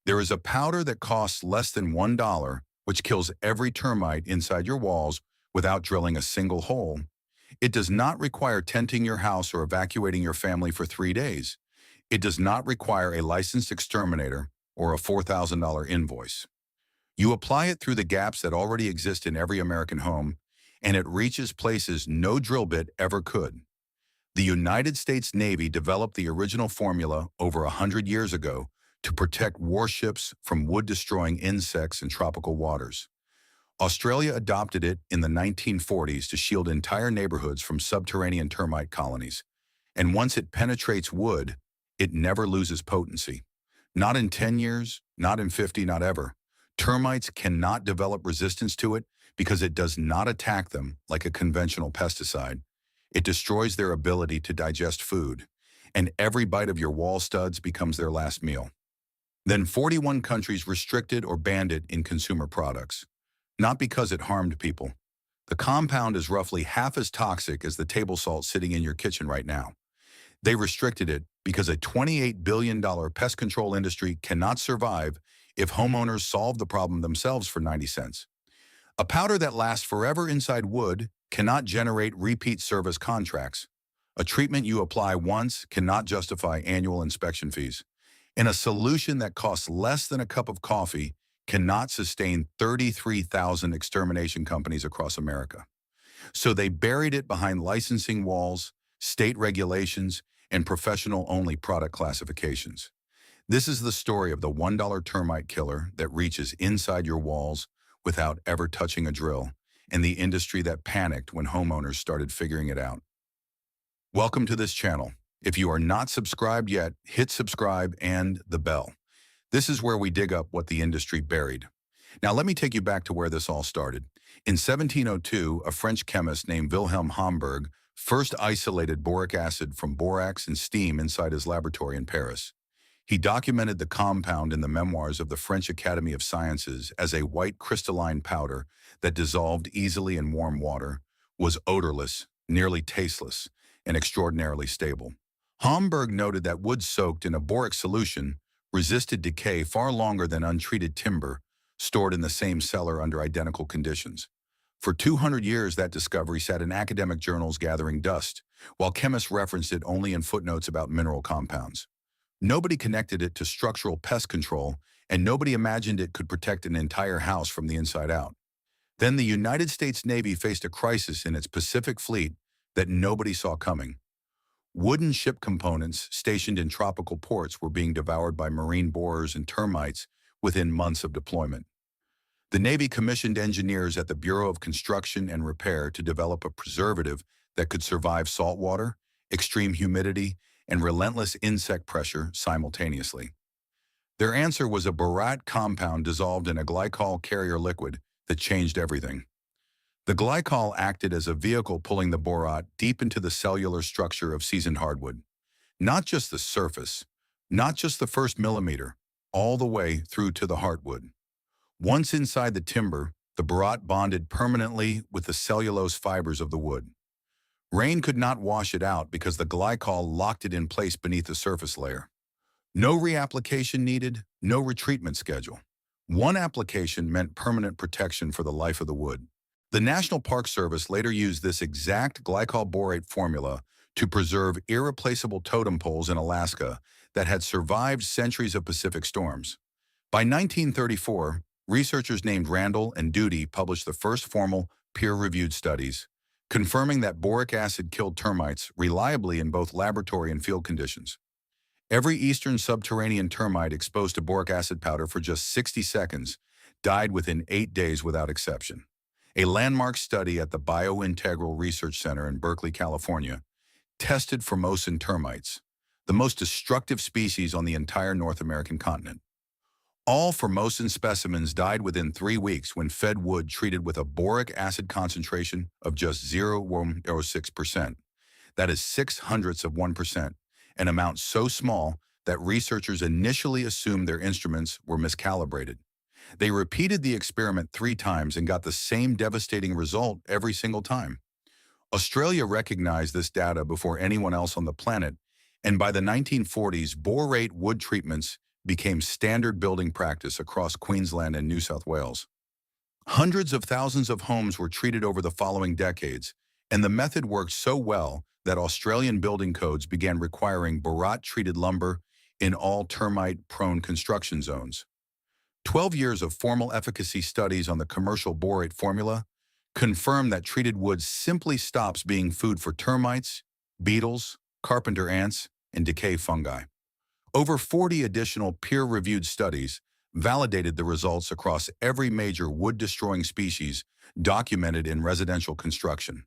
There is a powder that costs less than $1, which kills every termite inside your walls without drilling a single hole. It does not require tenting your house or evacuating your family for 3 days. It does not require a licensed exterminator or a $4,000 invoice. You apply it through the gaps that already exist in every American home, and it reaches places no drill bit ever could. The United States Navy developed the original formula over 100 years ago to protect warships from wood-destroying insects in tropical waters. Australia adopted it in the 1940s to shield entire neighborhoods from subterranean termite colonies. And once it penetrates wood, it never loses potency. Not in 10 years, not in 50, not ever. Termites cannot develop resistance to it because it does not attack them like a conventional pesticide. It destroys their ability to digest food, and every bite of your wall studs becomes their last meal. Then 41 countries restricted or banned it in consumer products. Not because it harmed people. The compound is roughly half as toxic as the table salt sitting in your kitchen right now. They restricted it because a $28 billion pest control industry cannot survive if homeowners solve the problem themselves for 90 cents. A powder that lasts forever inside wood cannot generate repeat service contracts. A treatment you apply once cannot justify annual inspection fees. And a solution that costs less than a cup of coffee cannot sustain 33,000 extermination companies across America. So they buried it behind licensing walls, state regulations, and professional-only product classifications. This is the story of the $1 termite killer that reaches inside your walls without ever touching a drill, and the industry that panicked when homeowners started figuring it out. Welcome to this channel. If you are not subscribed yet, hit subscribe and the bell. This is where we dig up what the industry buried. Now let me take you back to where this all started. In 1702, a French chemist named Wilhelm Homberg first isolated boric acid from borax and steam inside his laboratory in Paris. He documented the compound in the memoirs of the French Academy of Sciences as a white crystalline powder that dissolved easily in warm water, was odorless, nearly tasteless, and extraordinarily stable. Homberg noted that wood soaked in a boric solution resisted decay far longer than untreated timber stored in the same cellar under identical conditions. For 200 years, that discovery sat in academic journals gathering dust, while chemists referenced it only in footnotes about mineral compounds. Nobody connected it to structural pest control, and nobody imagined it could protect an entire house from the inside out. Then the United States Navy faced a crisis in its Pacific Fleet that nobody saw coming. Wooden ship components stationed in tropical ports were being devoured by marine borers and termites within months of deployment. The Navy commissioned engineers at the Bureau of Construction and Repair to develop a preservative that could survive salt water, extreme humidity, and relentless insect pressure simultaneously. Their answer was a borat compound dissolved in a glycol carrier liquid that changed everything. The glycol acted as a vehicle pulling the borat deep into the cellular structure of seasoned hardwood. Not just the surface, not just the first millimeter, all the way through to the heartwood. Once inside the timber, the borat bonded permanently with the cellulose fibers of the wood. Rain could not wash it out because the glycol locked it in place beneath the surface layer. No reapplication needed, no retreatment schedule. One application meant permanent protection for the life of the wood. The National Park Service later used this exact glycol borate formula to preserve irreplaceable totem poles in Alaska that had survived centuries of Pacific storms. By 1934, researchers named Randall and Doody published the first formal, peer-reviewed studies, confirming that boric acid killed termites reliably in both laboratory and field conditions. Every eastern subterranean termite exposed to boric acid powder for just 60 seconds died within 8 days without exception. A landmark study at the Biointegral Research Center in Berkeley, California, tested Formosan termites, the most destructive species on the entire North American continent. All Formosan specimens died within 3 weeks when fed wood treated with a boric acid concentration of just 0.06%. That is 0.06%, an amount so small that researchers initially assumed their instruments were miscalibrated. They repeated the experiment 3 times and got the same devastating result every single time. Australia recognized this data before anyone else on the planet, and by the 1940s, borate wood treatments became standard building practice across Queensland and New South Wales. Hundreds of thousands of homes were treated over the following decades, and the method worked so well that Australian building codes began requiring borat-treated lumber in all termite-prone construction zones. 12 years of formal efficacy studies on the commercial borate formula confirm that treated wood simply stops being food for termites, beetles, carpenter ants, and decay fungi. Over 40 additional peer-reviewed studies validated the results across every major wood-destroying species documented in residential construction.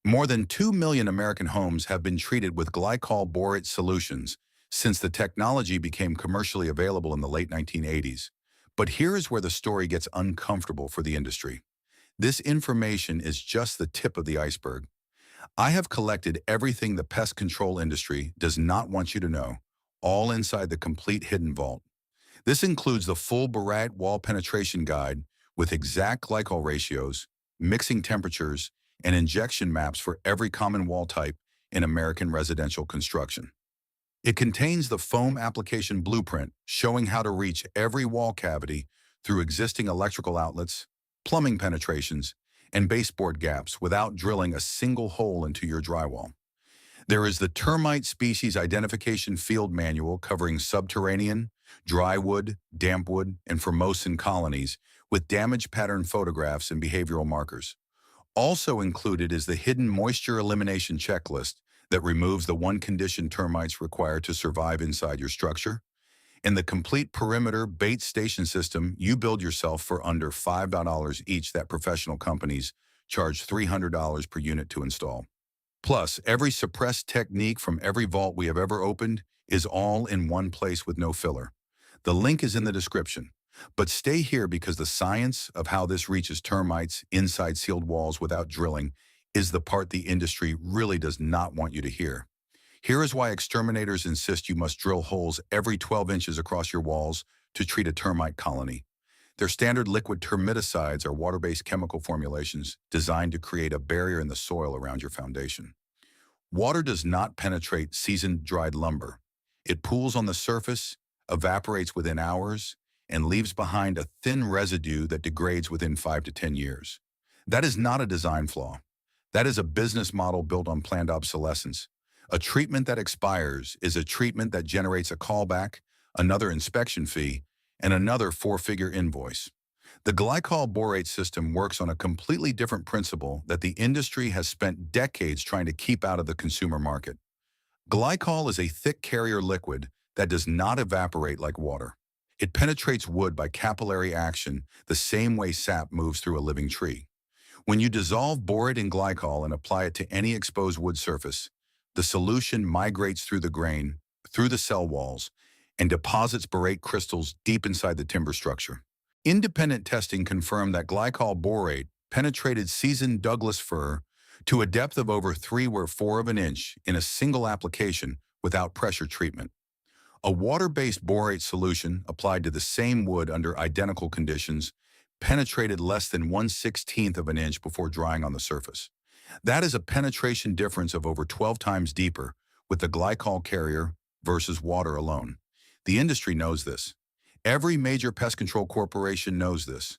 More than 2 million American homes have been treated with glycol borate solutions since the technology became commercially available in the late 1980s. But here is where the story gets uncomfortable for the industry. This information is just the tip of the iceberg. I have collected everything the pest control industry does not want you to know, all inside the complete hidden vault. This includes the full borat wall penetration guide with exact glycol ratios, mixing temperatures, and injection maps for every common wall type in American residential construction. It contains the foam application blueprint showing how to reach every wall cavity through existing electrical outlets, plumbing penetrations, and baseboard gaps without drilling a single hole into your drywall. There is the Termite Species Identification Field Manual covering subterranean, dry wood, damp wood, and Formosan colonies with damage pattern photographs and behavioral markers. Also included is the hidden moisture elimination checklist that removes the one condition termites require to survive inside your structure, and the complete perimeter bait station system you build yourself for under $5 each that professional companies charge $300 per unit to install. Plus, every suppressed technique from every vault we have ever opened is all in one place with no filler. The link is in the description. But stay here because the science of how this reaches termites inside sealed walls without drilling is the part the industry really does not want you to hear. Here is why exterminators insist you must drill holes every 12 inches across your walls to treat a termite colony. Their standard liquid termiticides are water-based chemical formulations designed to create a barrier in the soil around your foundation. Water does not penetrate seasoned dried lumber. It pools on the surface, evaporates within hours, and leaves behind a thin residue that degrades within 5 to 10 years. That is not a design flaw. That is a business model built on planned obsolescence. A treatment that expires is a treatment that generates a callback, another inspection fee, and another four-figure invoice. The glycol borate system works on a completely different principle that the industry has spent decades trying to keep out of the consumer market. Glycol is a thick carrier liquid that does not evaporate like water. It penetrates wood by capillary action the same way sap moves through a living tree. When you dissolve borate in glycol and apply it to any exposed wood surface, the solution migrates through the grain, through the cell walls, and deposits borate crystals deep inside the timber structure. Independent testing confirmed that glycol borate penetrated seasoned Douglas fir to a depth of over 3/4 of an inch in a single application without pressure treatment. A water-based borate solution applied to the same wood under identical conditions penetrated less than 1/16 of an inch before drying on the surface. That is a penetration difference of over 12 times deeper with the glycol carrier versus water alone. The industry knows this. Every major pest control corporation knows this,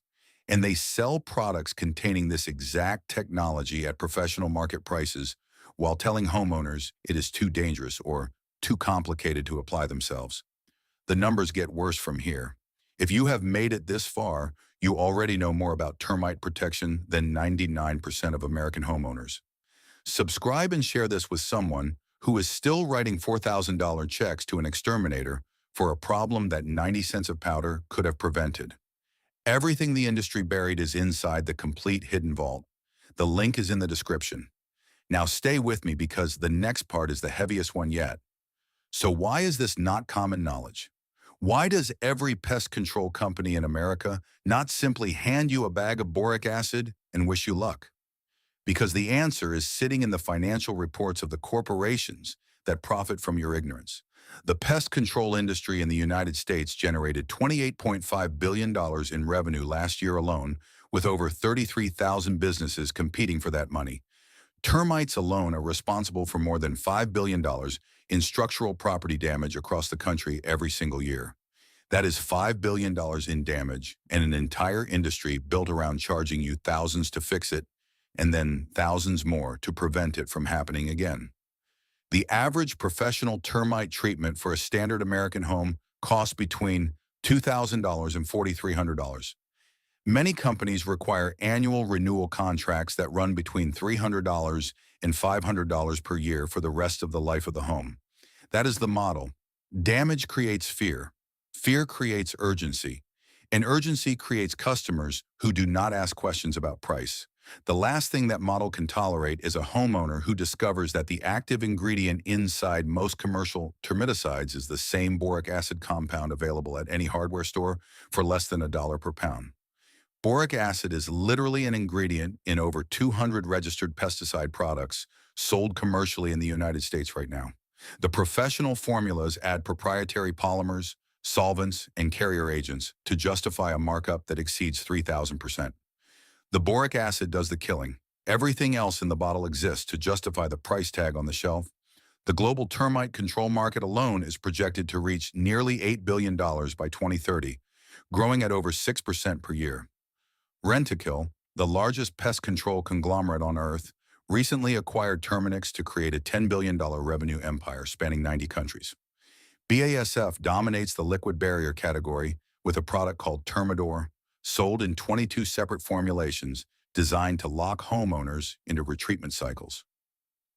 and they sell products containing this exact technology at professional market prices while telling homeowners it is too dangerous or too complicated to apply themselves. The numbers get worse from here. If you have made it this far, you already know more about termite protection than 99% of American homeowners. Subscribe and share this with someone who is still writing $4,000 checks to an exterminator for a problem that 90 cents of powder could have prevented. Everything the industry buried is inside the complete hidden vault. The link is in the description. Now stay with me because the next part is the heaviest one yet. So why is this not common knowledge? Why does every pest control company in America not simply hand you a bag of boric acid and wish you luck? Because the answer is sitting in the financial reports of the corporations that profit from your ignorance. The pest control industry in the United States generated $28.5 billion in revenue last year alone, with over 33,000 businesses competing for that money. Termites alone are responsible for more than $5 billion in structural property damage across the country every single year. That is $5 billion in damage and an entire industry built around charging you thousands to fix it and then thousands more to prevent it from happening again. The average professional termite treatment for a standard American home costs between $2,000 and $4,300. Many companies require annual renewal contracts that run between $300 and $500 per year for the rest of the life of the home. That is the model. Damage creates fear. Fear creates urgency. And urgency creates customers who do not ask questions about price. The last thing that model can tolerate is a homeowner who discovers that the active ingredient inside most commercial termiticides is the same boric acid compound available at any hardware store for less than $1 per pound. Boric acid is literally an ingredient in over 200 registered pesticide products sold commercially in the United States right now. The professional formulas add proprietary polymers, solvents, and carrier agents to justify a markup that exceeds 3,000%. The boric acid does the killing. Everything else in the bottle exists to justify the price tag on the shelf. The global termite control market alone is projected to reach nearly $8 billion by 2030, growing at over 6% per year. Rentokil, the largest pest control conglomerate on Earth, recently acquired Terminix to create a $10 billion revenue empire spanning 90 countries. BASF dominates the liquid barrier category with a product called Termidor, sold in 22 separate formulations designed to lock homeowners into retreatment cycles.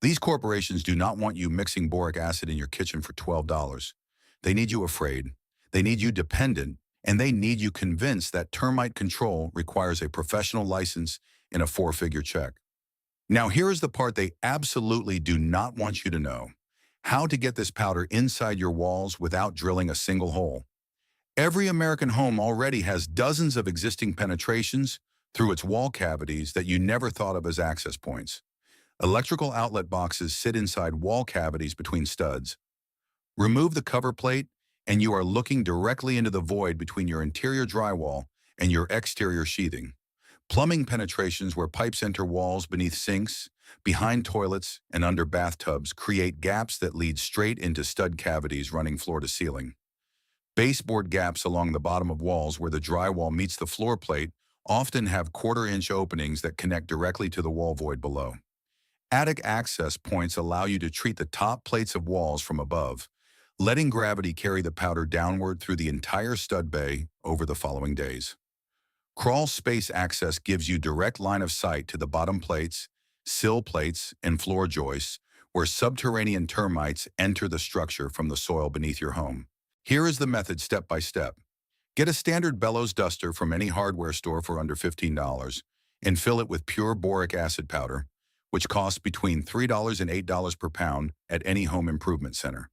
These corporations do not want you mixing boric acid in your kitchen for $12. They need you afraid, they need you dependent, and they need you convinced that termite control requires a professional license and a four-figure check. Now here is the part they absolutely do not want you to know: how to get this powder inside your walls without drilling a single hole. Every American home already has dozens of existing penetrations through its wall cavities that you never thought of as access points. Electrical outlet boxes sit inside wall cavities between studs. Remove the cover plate, and you are looking directly into the void between your interior drywall and your exterior sheathing. Plumbing penetrations where pipes enter walls beneath sinks, behind toilets, and under bathtubs create gaps that lead straight into stud cavities running floor to ceiling. Baseboard gaps along the bottom of walls where the drywall meets the floor plate often have quarter-inch openings that connect directly to the wall void below. Attic access points allow you to treat the top plates of walls from above, letting gravity carry the powder downward through the entire stud bay over the following days. Crawl space access gives you direct line of sight to the bottom plates, sill plates, and floor joists where subterranean termites enter the structure from the soil beneath your home. Here is the method step by step. Get a standard bellows duster from any hardware store for under $15 and fill it with pure boric acid powder, which costs between $3 and $8 per pound at any home improvement center.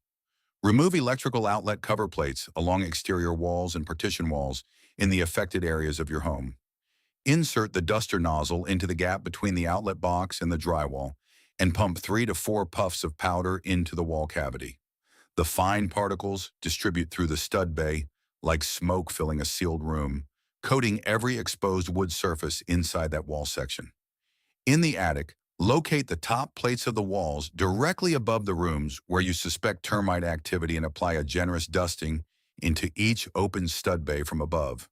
Remove electrical outlet cover plates along exterior walls and partition walls in the affected areas of your home. Insert the duster nozzle into the gap between the outlet box and the drywall and pump 3 to 4 puffs of powder into the wall cavity. The fine particles distribute through the stud bay like smoke filling a sealed room, coating every exposed wood surface inside that wall section. In the attic, locate the top plates of the walls directly above the rooms where you suspect termite activity and apply a generous dusting into each open stud bay from above.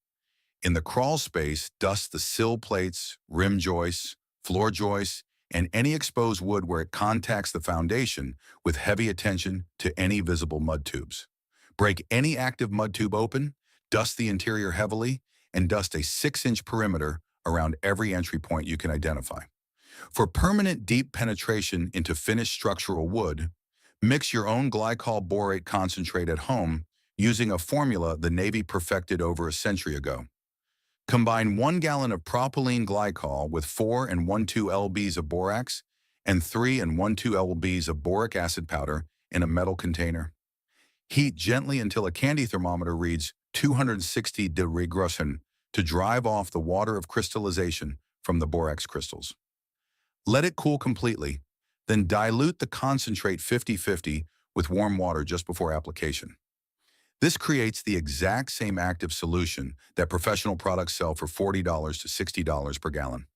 In the crawl space, dust the sill plates, rim joists, floor joists, and any exposed wood where it contacts the foundation with heavy attention to any visible mud tubes. Break any active mud tube open, dust the interior heavily, and dust a 6-inch perimeter around every entry point you can identify. For permanent deep penetration into finished structural wood, mix your own glycol borate concentrate at home using a formula the Navy perfected over a century ago. Combine 1 gallon of propylene glycol with 4 and 1/2 lbs of borax and 3 and 1/2 lbs of boric acid powder in a metal container. Heat gently until a candy thermometer reads 260 degrees Celsius to drive off the water of crystallization from the borax crystals. Let it cool completely, then dilute the concentrate 50-50 with warm water just before application. This creates the exact same active solution that professional products sell for $40 to $60 per gallon.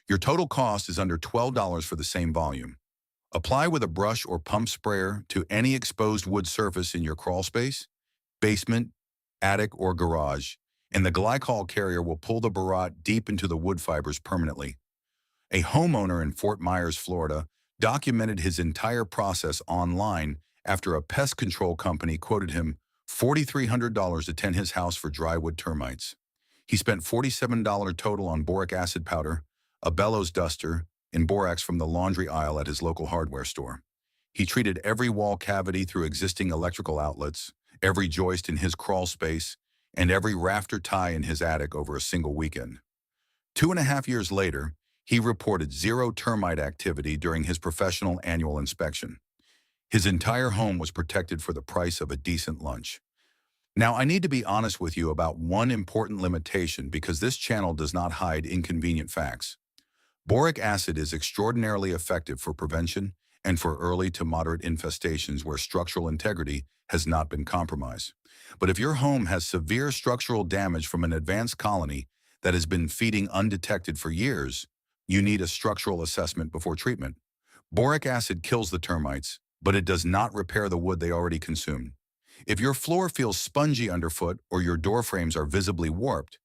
Your total cost is under $12 for the same volume. Apply with a brush or pump sprayer to any exposed wood surface in your crawl space, basement, attic, or garage, and the glycol carrier will pull the barat deep into the wood fibers permanently. A homeowner in Fort Myers, Florida, documented his entire process online after a pest control company quoted him $4,300 to tend his house for drywood termites. He spent $47 total on boric acid powder, a bellows duster, and borax from the laundry aisle at his local hardware store. He treated every wall cavity through existing electrical outlets, every joist in his crawl space, and every rafter tie in his attic over a single weekend. 2.5 years later, he reported zero termite activity during his professional annual inspection. His entire home was protected for the price of a decent lunch. Now, I need to be honest with you about one important limitation because this channel does not hide inconvenient facts. Boric acid is extraordinarily effective for prevention and for early to moderate infestations where structural integrity has not been compromised. But if your home has severe structural damage from an advanced colony that has been feeding undetected for years, you need a structural assessment before treatment. Boric acid kills the termites, but it does not repair the wood they already consumed. If your floor feels spongy underfoot or your door frames are visibly warped,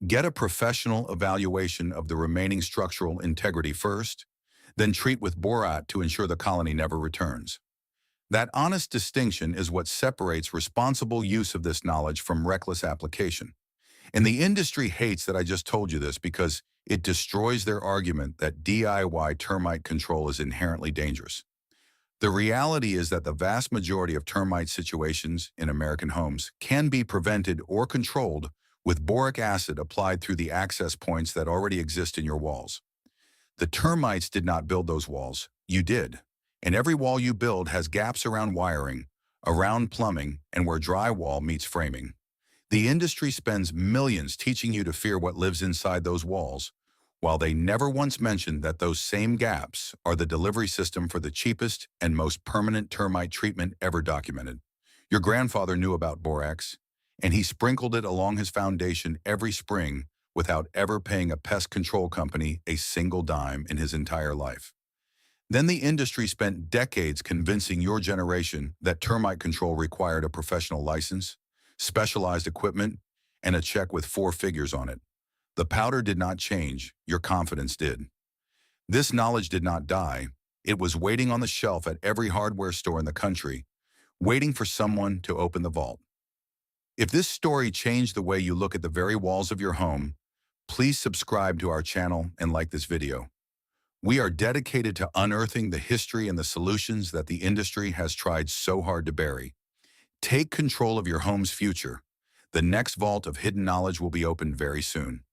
get a professional evaluation of the remaining structural integrity first, then treat with borat to ensure the colony never returns. That honest distinction is what separates responsible use of this knowledge from reckless application. And the industry hates that I just told you this because it destroys their argument that DIY termite control is inherently dangerous. The reality is that the vast majority of termite situations in American homes can be prevented or controlled with boric acid applied through the access points that already exist in your walls. The termites did not build those walls, you did. And every wall you build has gaps around wiring, around plumbing, and where drywall meets framing. The industry spends millions teaching you to fear what lives inside those walls, while they never once mentioned that those same gaps are the delivery system for the cheapest and most permanent termite treatment ever documented. Your grandfather knew about borax, and he sprinkled it along his foundation every spring without ever paying a pest control company a single dime in his entire life. Then the industry spent decades convincing your generation that termite control required a professional license, specialized equipment, and a check with 4 figures on it. The powder did not change, your confidence did. This knowledge did not die. It was waiting on the shelf at every hardware store in the country, waiting for someone to open the vault. If this story changed the way you look at the very walls of your home, please subscribe to our channel and like this video. We are dedicated to unearthing the history and the solutions that the industry has tried so hard to bury. Take control of your home's future. The next vault of hidden knowledge will be opened very soon.